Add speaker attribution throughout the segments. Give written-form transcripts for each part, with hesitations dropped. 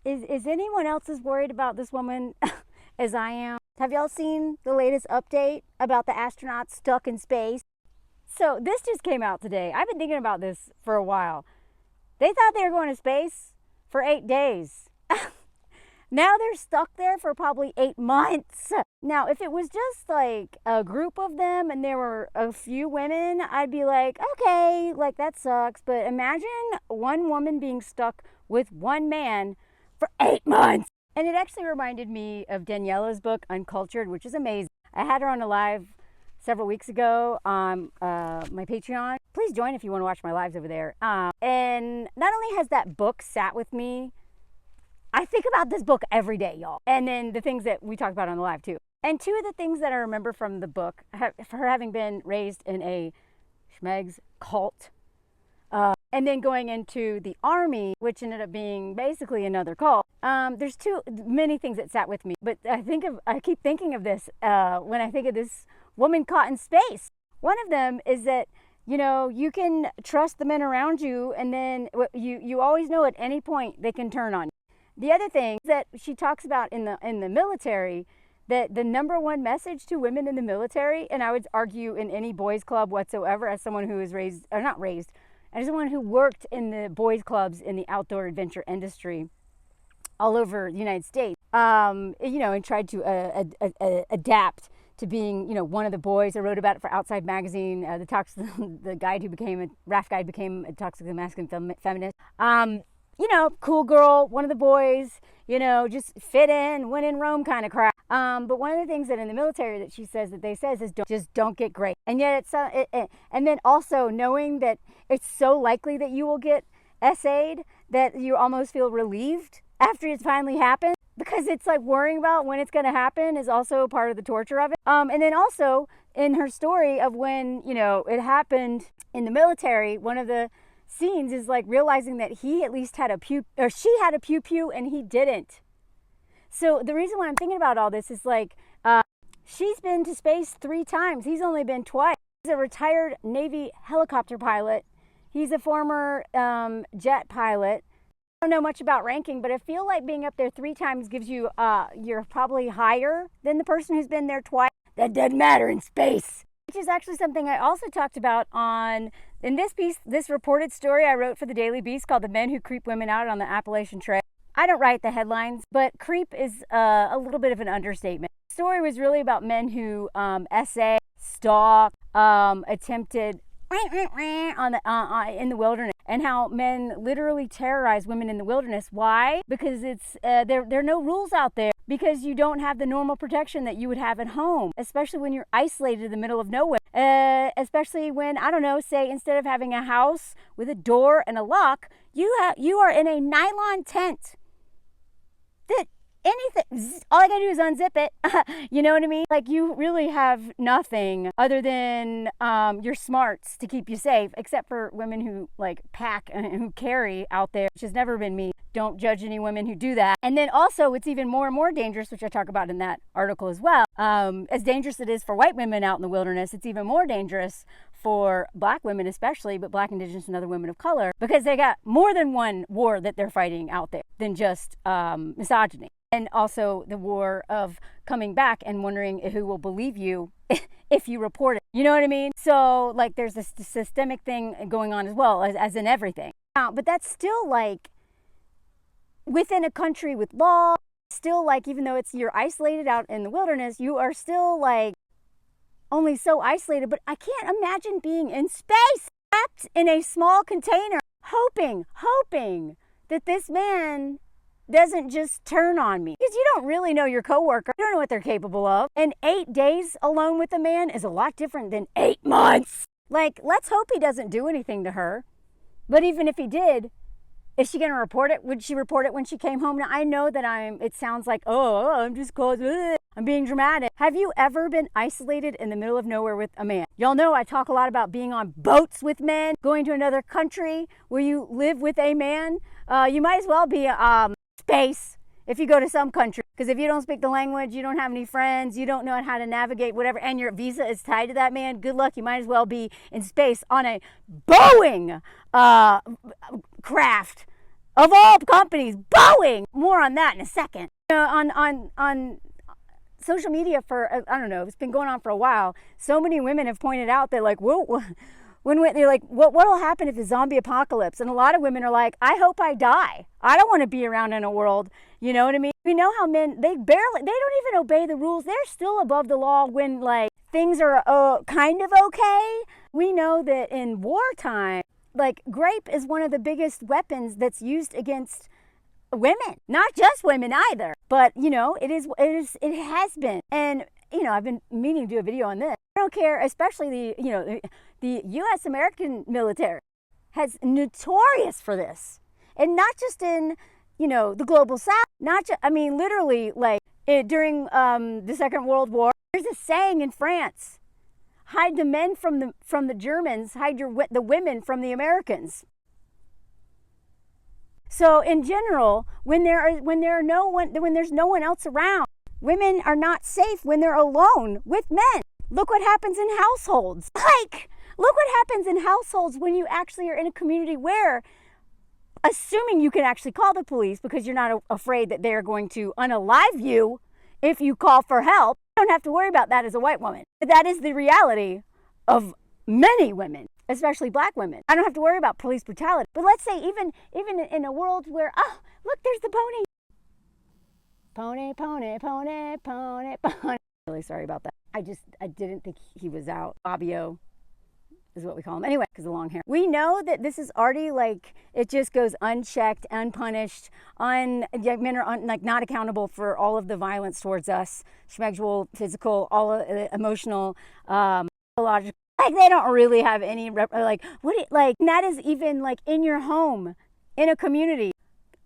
Speaker 1: is anyone else as worried about this woman as I am? Have y'all seen the latest update about the astronauts stuck in space? So this just came out today. I've been thinking about this for a while. They thought they were going to space for 8 days. Now they're stuck there for probably 8 months. Now, if it was just like a group of them and there were a few women, I'd be like, okay, like that sucks. But imagine one woman being stuck with one man for 8 months. And it actually reminded me of Daniela's book, Uncultured, which is amazing. I had her on a live several weeks ago on my Patreon. Please join if you want to watch my lives over there. And not only has that book sat with me, I think about this book every day, y'all. And then the things that we talked about on the live too. And two of the things that I remember from the book, her having been raised in a schmegs cult, and then going into the army, which ended up being basically another cult. There's many things that sat with me, but I keep thinking of this when I think of this woman caught in space. One of them is that, you know, you can trust the men around you, and then you always know at any point they can turn on you. The other thing that she talks about in the military, that the number one message to women in the military, and I would argue in any boys club whatsoever, as someone who is raised, or not raised, as someone who worked in the boys clubs in the outdoor adventure industry all over the United States, you know, and tried to adapt to being, you know, one of the boys. I wrote about it for Outside Magazine. The guide who became a RAF guide became a toxic masculine feminist. You know, cool girl, one of the boys, you know, just fit in, when in Rome kind of crap. But one of the things that in the military that she says that they says is don't get great. And yet and then also knowing that it's so likely that you will get SA'd that you almost feel relieved after it's finally happened, because it's like worrying about when it's going to happen is also part of the torture of it. And then also in her story of when, you know, it happened in the military, one of the scenes is like realizing that he at least had she had a pew and he didn't. So the reason why I'm thinking about all this is like, she's been to space 3 times. He's only been twice. He's a retired Navy helicopter pilot. He's a former jet pilot. I don't know much about ranking, but I feel like being up there 3 times gives you, you're probably higher than the person who's been there twice. That doesn't matter in space. Which is actually something I also talked about in this piece, this reported story I wrote for the Daily Beast called The Men Who Creep Women Out on the Appalachian Trail. I don't write the headlines, but creep is a little bit of an understatement. The story was really about men who essay, stalk, attempted in the wilderness, and how men literally terrorize women in the wilderness. Why? Because it's there are no rules out there, because you don't have the normal protection that you would have at home, especially when you're isolated in the middle of nowhere. Especially when, I don't know, say instead of having a house with a door and a lock, you are in a nylon tent that anything, all I gotta do is unzip it. You know what I mean? Like, you really have nothing other than your smarts to keep you safe, except for women who like pack and who carry out there, which has never been me. Don't judge any women who do that. And then also it's even more and more dangerous, which I talk about in that article as well. As dangerous it is for white women out in the wilderness, it's even more dangerous for black women especially, but black, indigenous, and other women of color, because they got more than one war that they're fighting out there than just misogyny. And also the war of coming back and wondering who will believe you if you report it. You know what I mean? So like there's this systemic thing going on as well, as in everything. But that's still like within a country with law, still like, even though you're isolated out in the wilderness, you are still like only so isolated. But I can't imagine being in space, trapped in a small container, hoping that this man doesn't just turn on me, because you don't really know your coworker. You don't know what they're capable of. And 8 days alone with a man is a lot different than 8 months. Like, let's hope he doesn't do anything to her. But even if he did, is she going to report it? Would she report it when she came home? Now, I know that it sounds like, I'm just I'm being dramatic. Have you ever been isolated in the middle of nowhere with a man? Y'all know I talk a lot about being on boats with men, going to another country where you live with a man. You might as well be space if you go to some country, because if you don't speak the language, you don't have any friends, you don't know how to navigate whatever, and your visa is tied to that man, good luck. You might as well be in space on a Boeing craft of all companies, Boeing. More on that in a second. On social media for, I don't know, it's been going on for a while. So many women have pointed out that, like, when they're like, what'll happen if the zombie apocalypse? And a lot of women are like, I hope I die. I don't want to be around in a world, you know what I mean? We know how men, they don't even obey the rules. They're still above the law when, like, things are kind of okay. We know that in wartime, like, grape is one of the biggest weapons that's used against women. Not just women either, but, you know, it has been. And, you know, I've been meaning to do a video on this. I don't care, especially the U.S. American military has notorious for this. And not just in, you know, the global south, literally, like, during the Second World War, there's a saying in France, hide the men from the Germans, hide the women from the Americans. So in general, when there's no one else around, women are not safe when they're alone with men. Look what happens in households. Look what happens in households when you actually are in a community where, assuming you can actually call the police because you're not afraid that they're going to unalive you if you call for help, you don't have to worry about that as a white woman. But that is the reality of many women, especially black women. I don't have to worry about police brutality. But let's say even in a world where, oh, look, there's the pony. Pony, pony, pony, pony, pony. Really sorry about that. I didn't think he was out. Bobbio is what we call him. Anyway, because of long hair. We know that this is already, like, it just goes unchecked, unpunished, men are not accountable for all of the violence towards us, sexual, physical, all emotional, psychological. Like, they don't really have any, that is even, like, in your home, in a community.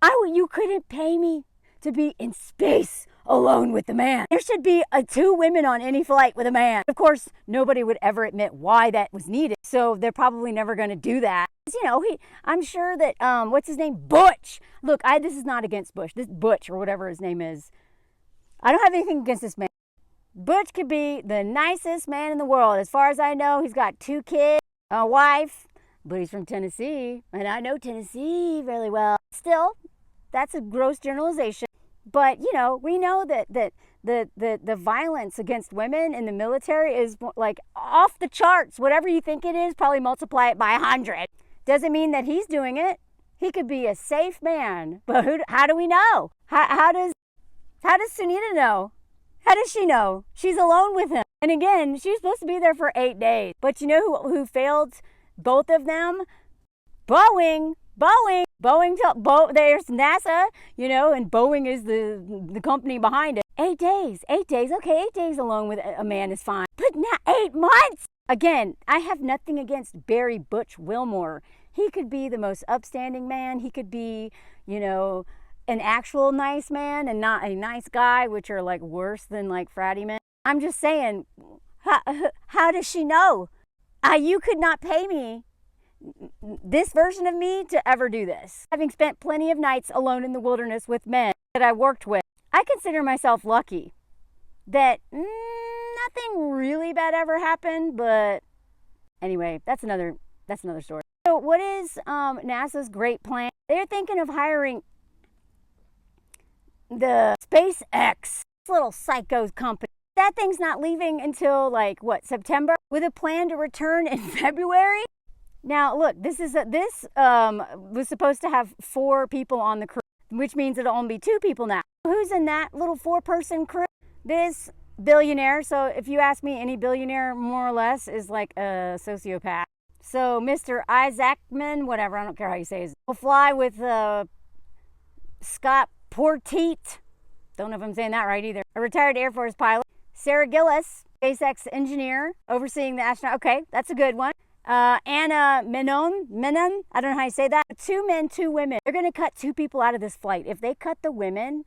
Speaker 1: You couldn't pay me to be in space alone with the man. There should be 2 women on any flight with a man. Of course, nobody would ever admit why that was needed, so they're probably never going to do that. You know, I'm sure that, what's his name? Butch. Look, this is not against Bush. This Butch, or whatever his name is. I don't have anything against this man. Butch could be the nicest man in the world. As far as I know, he's got 2 kids, a wife, but he's from Tennessee, and I know Tennessee really well. Still, that's a gross generalization. But, you know, we know that the violence against women in the military is, like, off the charts. Whatever you think it is, probably multiply it by 100. Doesn't mean that he's doing it. He could be a safe man. But how do we know? How does Sunita know? How does she know? She's alone with him. And again, she's supposed to be there for 8 days. But you know who failed both of them? Boeing, there's NASA, you know, and Boeing is the company behind it. 8 days. Okay, 8 days alone with a man is fine. But now 8 months! Again, I have nothing against Butch Wilmore. He could be the most upstanding man. He could be, you know, an actual nice man and not a nice guy, which are, like, worse than, like, fratty men. I'm just saying, how does she know? You could not pay me, this version of me, to ever do this. Having spent plenty of nights alone in the wilderness with men that I worked with, I consider myself lucky that nothing really bad ever happened. But anyway, that's another story. So what is NASA's great plan? They're thinking of hiring the SpaceX, little psycho company. That thing's not leaving until, like, September, with a plan to return in February. Now, look, this was supposed to have 4 people on the crew, which means it'll only be 2 people now. Who's in that little 4-person crew? This billionaire. So if you ask me, any billionaire, more or less, is like a sociopath. So Mr. Isaacman, whatever, I don't care how you say his, will fly with Scott Porteet. Don't know if I'm saying that right either. A retired Air Force pilot. Sarah Gillis, SpaceX engineer, overseeing the astronaut. Okay, that's a good one. Anna Menon, I don't know how you say that. 2 men, 2 women. They're going to cut 2 people out of this flight. If they cut the women,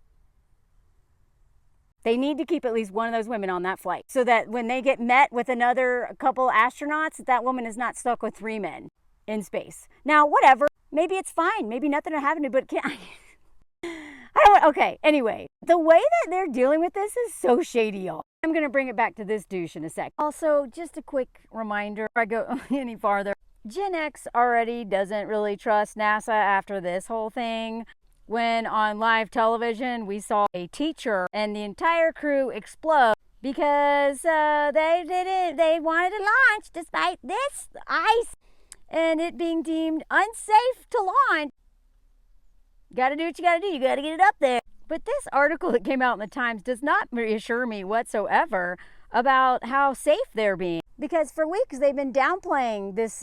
Speaker 1: they need to keep at least one of those women on that flight, so that when they get met with another couple astronauts, that woman is not stuck with 3 men in space. Now, whatever. Maybe it's fine. Maybe nothing will happen to, but okay, anyway. The way that they're dealing with this is so shady, y'all. I'm going to bring it back to this douche in a sec. Also, just a quick reminder before I go any farther. Gen X already doesn't really trust NASA after this whole thing. When on live television we saw a teacher and the entire crew explode because they wanted to launch despite this ice and it being deemed unsafe to launch. You gotta do what you gotta do. You gotta get it up there. But this article that came out in the Times does not reassure me whatsoever about how safe they're being. Because for weeks they've been downplaying this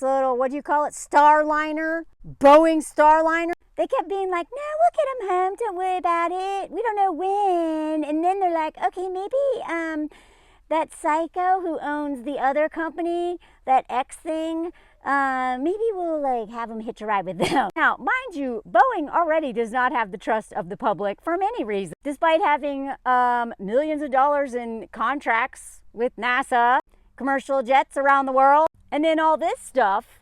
Speaker 1: little, what do you call it, Starliner, Boeing Starliner. They kept being like, no, we'll get them home, don't worry about it, we don't know when. And then they're like, okay, maybe that psycho who owns the other company, that X thing, maybe we'll like have him hitch a ride with them. Now, mind you, Boeing already does not have the trust of the public for many reasons. Despite having millions of dollars in contracts with NASA, commercial jets around the world, and then all this stuff,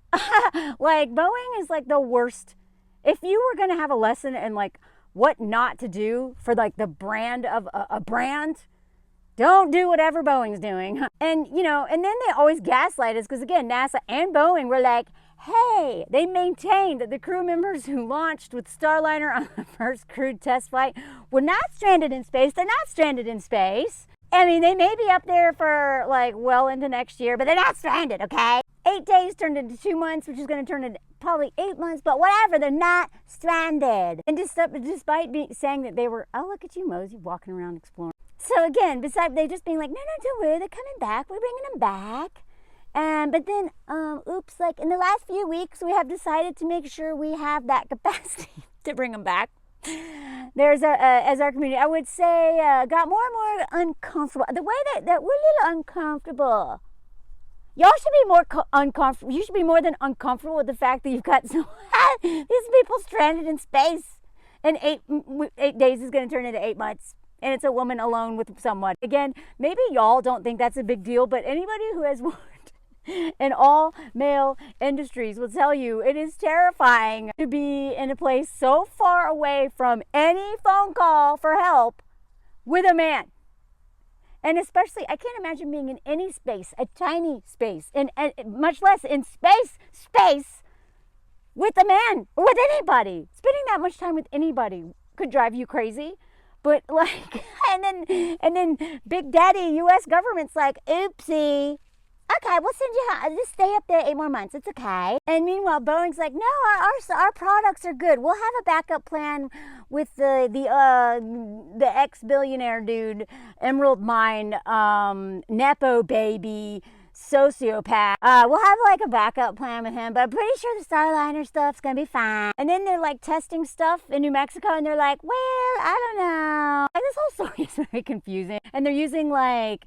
Speaker 1: like Boeing is like the worst. If you were going to have a lesson in like what not to do for like the brand of a brand, don't do whatever Boeing's doing. And, you know, and then they always gaslight us because, again, NASA and Boeing were like, hey, they maintained that the crew members who launched with Starliner on the first crewed test flight were not stranded in space. They're not stranded in space. I mean, they may be up there for like well into next year, but they're not stranded, okay? 8 days turned into 2 months, which is going to turn into probably 8 months, but whatever, they're not stranded. And despite saying that they were, oh, look at you, Mosey, walking around exploring. So again, besides they just being like, no, don't worry, they're coming back, we're bringing them back. But then, oops, like in the last few weeks, we have decided to make sure we have that capacity to bring them back. There's as our community, I would say, got more and more uncomfortable. The way that we're a little uncomfortable. Y'all should be more uncomfortable. You should be more than uncomfortable with the fact that you've got these people stranded in space. And 8 days is going to turn into 8 months. And it's a woman alone with someone. Again, maybe y'all don't think that's a big deal, but anybody who has worked in all male industries will tell you it is terrifying to be in a place so far away from any phone call for help with a man. And especially, I can't imagine being in any space, a tiny space, and much less in space with a man or with anybody. Spending that much time with anybody could drive you crazy. But like, and then Big Daddy U.S. government's like, oopsie. Okay, we'll send you, just stay up there 8 more months. It's okay. And meanwhile, Boeing's like, no, our products are good. We'll have a backup plan with the ex-billionaire dude, Emerald Mine, Nepo baby, sociopath. We'll have like a backup plan with him, but I'm pretty sure the Starliner stuff's gonna be fine. And then they're like testing stuff in New Mexico, and they're like, well, I don't know. And this whole story is very confusing. And they're using like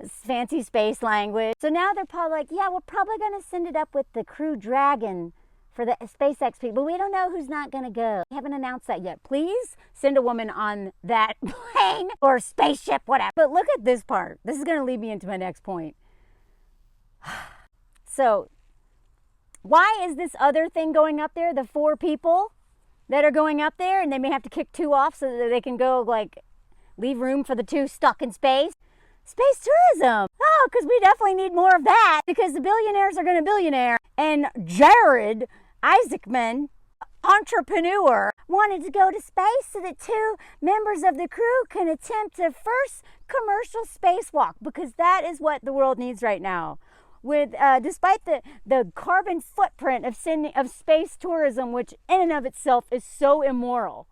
Speaker 1: fancy space language. So now they're probably like, yeah, we're probably gonna send it up with the Crew Dragon for the SpaceX people. We don't know who's not gonna go. We haven't announced that yet. Please send a woman on that plane or spaceship, whatever. But look at this part. This is gonna lead me into my next point. So, why is this other thing going up there? The 4 people that are going up there, and they may have to kick 2 off so that they can go, like, leave room for the 2 stuck in space. Space tourism. Oh, because we definitely need more of that, because the billionaires are going to billionaire. And Jared Isaacman, entrepreneur, wanted to go to space so that 2 members of the crew can attempt a first commercial spacewalk, because that is what the world needs right now. With despite the carbon footprint of space tourism, which in and of itself is so immoral,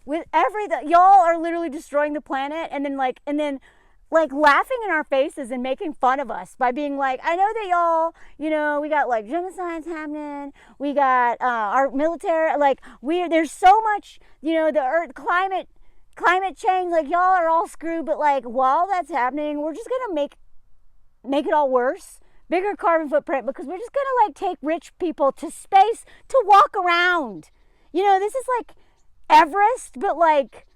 Speaker 1: with y'all are literally destroying the planet, and then laughing in our faces and making fun of us by being like, I know that y'all, you know, we got like genocides happening, we got our military, like there's so much, you know, the earth climate change, like y'all are all screwed, but like while that's happening, we're just gonna make it all worse, bigger carbon footprint, because we're just gonna like take rich people to space to walk around. You know, this is like Everest, but like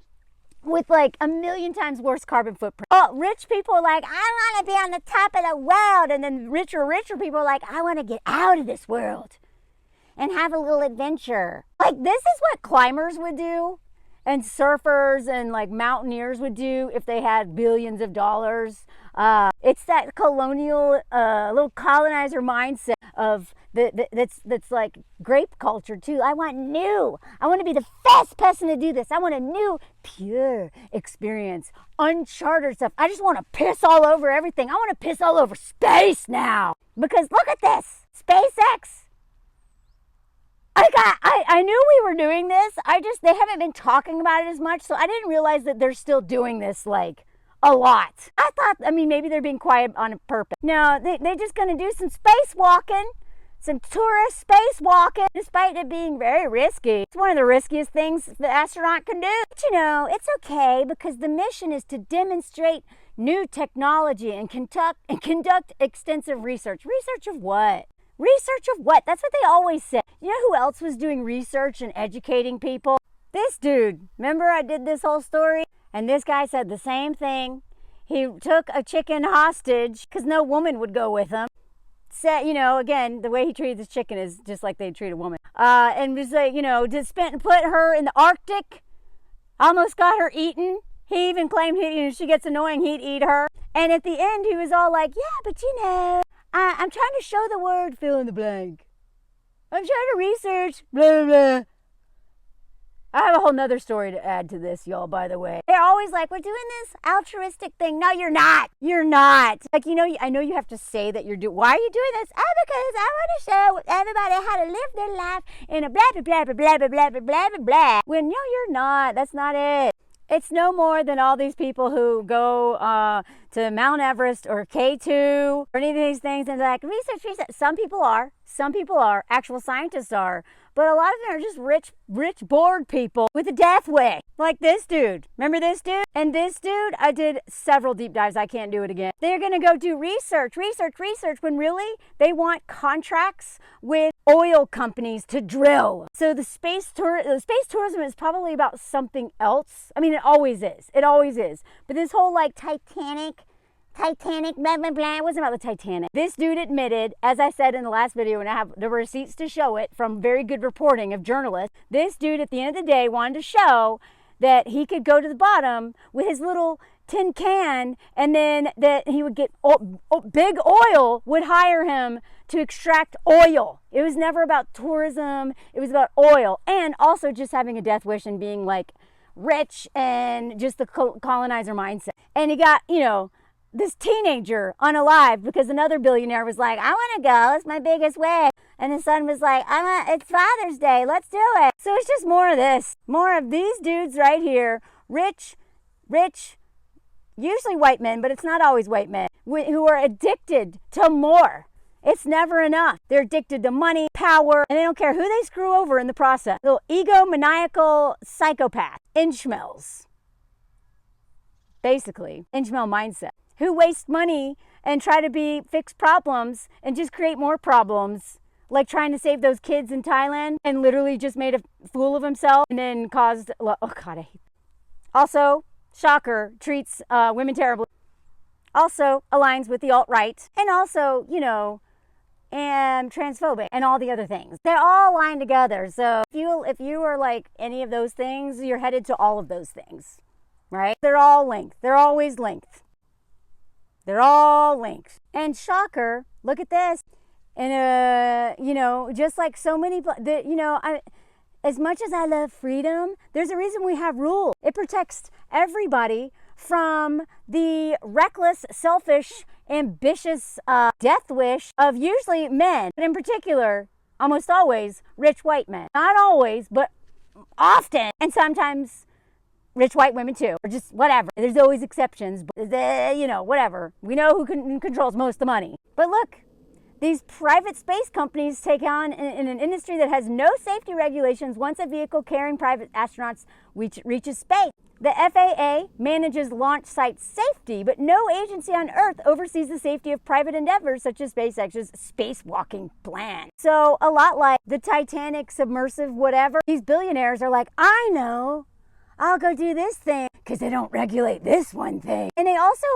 Speaker 1: with like a million times worse carbon footprint. Oh, rich people are like, I want to be on the top of the world, and then richer people are like, I want to get out of this world and have a little adventure. Like, this is what climbers would do. and surfers and like mountaineers would do if they had billions of dollars. It's that colonial, little colonizer mindset of that's like grape culture too. I want new. I want to be the first person to do this. I want a new, pure experience, uncharted stuff. I just want to piss all over everything. I want to piss all over space now because look at this, SpaceX. I knew we were doing this. They haven't been talking about it as much, so I didn't realize that they're still doing this like a lot. I thought, maybe they're being quiet on purpose. No, they're just going to do some spacewalking, some tourist spacewalking, despite it being very risky. It's one of the riskiest things the astronaut can do. But it's okay because the mission is to demonstrate new technology and conduct extensive research. Research of what? Research of what? That's what they always say. You know who else was doing research and educating people? This dude. Remember I did this whole story? And this guy said the same thing. He took a chicken hostage because no woman would go with him. Said, again, the way he treated this chicken is just like they treat a woman. And was like, just put her in the Arctic. Almost got her eaten. He even claimed if she gets annoying, he'd eat her. And at the end, he was all like, yeah, but I'm trying to show the word fill in the blank. I'm trying to research, blah, blah, blah. I have a whole nother story to add to this, y'all, by the way. They're always like, we're doing this altruistic thing. No, you're not. You're not. Like, I know you have to say that you're doing, why are you doing this? Oh, because I want to show everybody how to live their life in a blah, blah, blah, blah, blah, blah, blah, blah, blah, blah. When, no, you're not. That's not it. It's no more than all these people who go to Mount Everest or K2 or any of these things and they're like, research. Some people are. Actual scientists are. But a lot of them are just rich, bored people with a death wish. Like this dude. Remember this dude? And this dude, I did several deep dives. I can't do it again. They're going to go do research, when really they want contracts with oil companies to drill. So the space tourism is probably about something else. It always is. It always is. But this whole like Titanic, blah, blah, blah. It wasn't about the Titanic. This dude admitted, as I said in the last video, and I have the receipts to show it from very good reporting of journalists, this dude at the end of the day wanted to show that he could go to the bottom with his little tin can and then that he would get, big oil would hire him to extract oil. It was never about tourism. It was about oil and also just having a death wish and being like rich and just the colonizer mindset. And he got, this teenager unalive because another billionaire was like, I want to go. It's my biggest wish. And the son was like, it's Father's Day. Let's do it. So it's just more of this. More of these dudes right here. Rich, usually white men, but it's not always white men, who are addicted to more. It's never enough. They're addicted to money, power, and they don't care who they screw over in the process. Little egomaniacal psychopath. Inchmels. Basically, Inchmel mindset. Who waste money and try to fix problems and just create more problems, like trying to save those kids in Thailand and literally just made a fool of himself and then caused, oh God, I hate. Also, shocker, treats women terribly. Also aligns with the alt-right and also, and transphobic and all the other things. They're all aligned together. So if you are like any of those things, you're headed to all of those things, right? They're all linked. They're always linked. They're all linked. And shocker, look at this. And, just like so many, as much as I love freedom, there's a reason we have rules. It protects everybody from the reckless, selfish, ambitious death wish of usually men, but in particular, almost always, rich white men. Not always, but often, and sometimes rich white women too, or just whatever. There's always exceptions, but whatever. We know who controls most of the money. But look, these private space companies take on in an industry that has no safety regulations once a vehicle carrying private astronauts reaches space. The FAA manages launch site safety, but no agency on Earth oversees the safety of private endeavors such as SpaceX's spacewalking plan. So a lot like the Titanic, submersive, whatever, these billionaires are like, I know I'll go do this thing because they don't regulate this one thing. And they also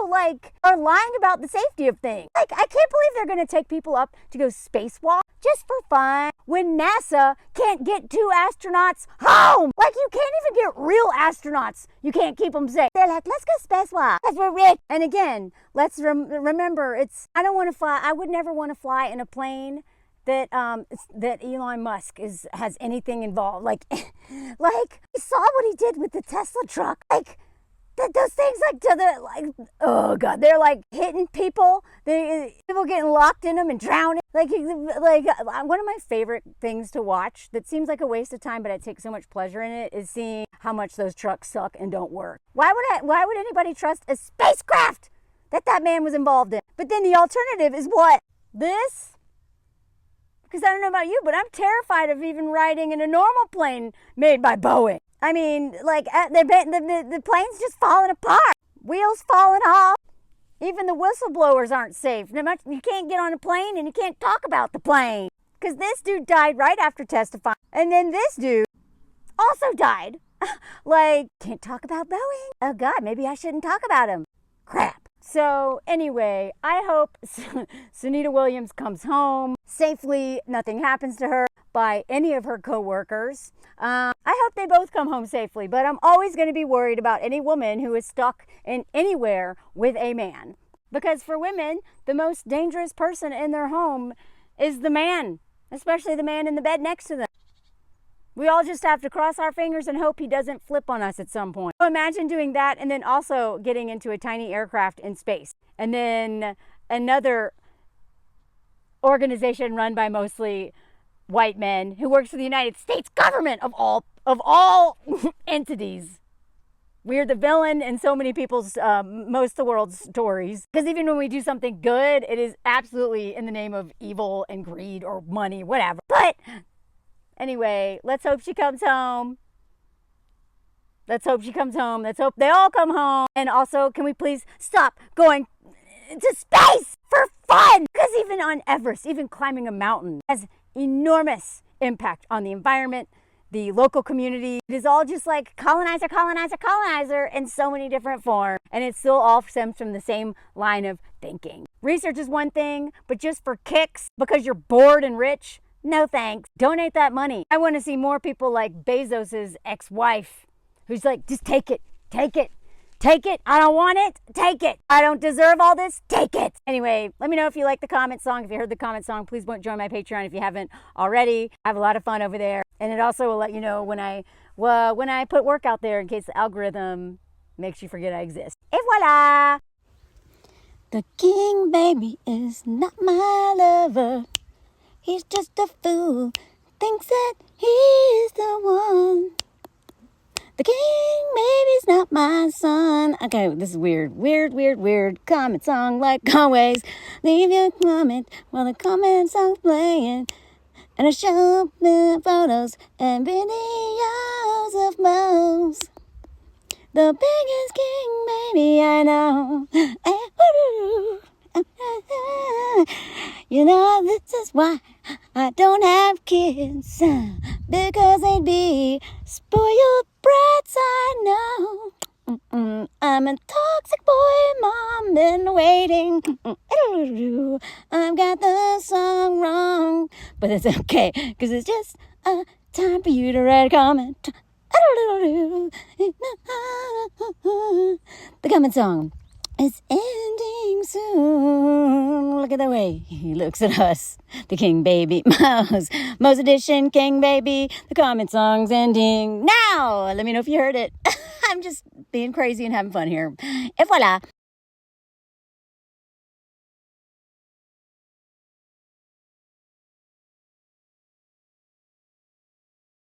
Speaker 1: are lying about the safety of things. I can't believe they're going to take people up to go spacewalk just for fun when NASA can't get 2 astronauts home. You can't even get real astronauts. You can't keep them safe. They're like, let's go spacewalk because we're rich. And again, let's remember, I don't want to fly. I would never want to fly in a plane that Elon Musk has anything involved. You saw what he did with the Tesla truck. Those things oh god, they're hitting people. People getting locked in them and drowning. One of my favorite things to watch that seems like a waste of time, but I take so much pleasure in it, is seeing how much those trucks suck and don't work. Why would anybody trust a spacecraft that man was involved in? But then the alternative is what? This? Because I don't know about you, but I'm terrified of even riding in a normal plane made by Boeing. I mean, the plane's just falling apart. Wheels falling off. Even the whistleblowers aren't safe. You can't get on a plane and you can't talk about the plane. Because this dude died right after testifying. And then this dude also died. Can't talk about Boeing. Oh God, maybe I shouldn't talk about him. Crap. So anyway, I hope Suni Wiliams comes home safely. Nothing happens to her by any of her co-workers. I hope they both come home safely, but I'm always going to be worried about any woman who is stuck in anywhere with a man. Because for women, the most dangerous person in their home is the man, especially the man in the bed next to them. We all just have to cross our fingers and hope he doesn't flip on us at some point. So imagine doing that and then also getting into a tiny aircraft in space. And then another organization run by mostly white men who works for the United States government of all entities. We're the villain in so many people's, most of the world's stories. Because even when we do something good, it is absolutely in the name of evil and greed or money, whatever. But anyway, let's hope she comes home. Let's hope she comes home. Let's hope they all come home. And also, can we please stop going to space for fun? Because even on Everest, even climbing a mountain has enormous impact on the environment, the local community. It is all just colonizer, colonizer, colonizer in so many different forms. And it still all stems from the same line of thinking. Research is one thing, but just for kicks, because you're bored and rich, no thanks. Donate that money. I want to see more people like Bezos's ex-wife, who's just take it, take it. Take it. I don't want it. Take it. I don't deserve all this. Take it. Anyway, let me know if you like the comment song. If you heard the comment song, please join my Patreon if you haven't already. I have a lot of fun over there. And it also will let you know when I put work out there in case the algorithm makes you forget I exist. Et voila! The king baby is not my lover. He's just a fool. Thinks that he's the one. The king baby's not my son. Okay, this is weird. Weird comment song like always. Leave your comment while the comment song's playing. And I show the photos and videos of Moe's. The biggest king baby I know. You know, this is why I don't have kids. Because they'd be spoiled brats, I know. I'm a toxic boy, mom, been waiting. I've got the song wrong, but it's okay, because it's just time for you to write a comment. The comment song is ending soon. Look at the way he looks at us. The King Baby Moe's edition King Baby. The comment song's ending now. Let me know if you heard it. I'm just being crazy and having fun here. Et voila.